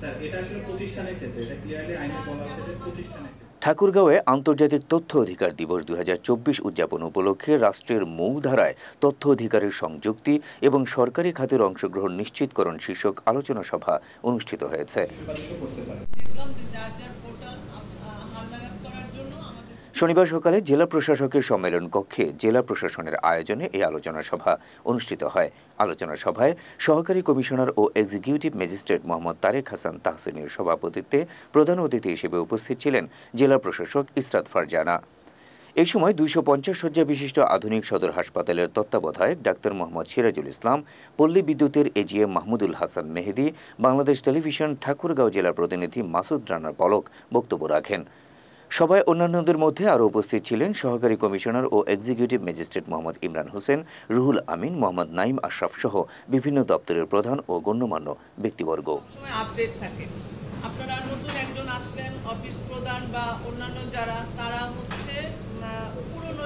Sir এটা আসলে প্রতিষ্ঠানের ক্ষেত্রে, এটা ক্লিয়ারলি আইনে বলা আছে যে প্রতিষ্ঠানের ক্ষেত্রে। ঠাকুরগাঁওয়ে আন্তর্জাতিক তথ্য অধিকার দিবস 2024 উদযাপন উপলক্ষে রাষ্ট্রের মূলধারায় তথ্য অধিকারের সংযুক্তি এবং সরকারি খাতের অংশগ্রহণ নিশ্চিতকরণ শীর্ষক আলোচনা সভা অনুষ্ঠিত হয়েছে। শনিবার সকালে জেলা প্রশাসকের সম্মেলন কক্ষে জেলা প্রশাসনের আয়োজনে এই আলোচনা সভা অনুষ্ঠিত হয়। আলোচনা সভায় সহকারী কমিশনার ও এক্সিকিউটিভ ম্যাজিস্ট্রেট মোহাম্মদ তারেক হাসান তাহসিনের সভাপতিত্বে প্রধান অতিথি হিসেবে উপস্থিত ছিলেন জেলা প্রশাসক ইসরাত ফারজানা। এই সময় 250 শয্যা বিশিষ্ট আধুনিক সদর হাসপাতালের তত্ত্বাবধায়ক ডাক্তার মোহাম্মদ সিরাজুল ইসলাম, পল্লী বিদ্যুতের এজিএম মাহমুদুল হাসান মেহেদি, বাংলাদেশ টেলিভিশন ঠাকুরগাঁও জেলা প্রতিনিধি মাসুদ রানার পলক বক্তব্য রাখেন। সভায় অন্যান্যদের মধ্যে আরও উপস্থিত ছিলেন সহকারী কমিশনার ও এক্সিকিউটিভ ম্যাজিস্ট্রেট মোহাম্মদ ইমরান হোসেন, রুহুল আমিন, মোহাম্মদ নাইম আশরাফ সহ বিভিন্ন দপ্তরের প্রধান ও গণ্যমান্য ব্যক্তিবর্গ। আপনারা নতুন একজন আসলেন, অফিস প্রধান বা অন্যান্য যারা, তারা হচ্ছে পুরনো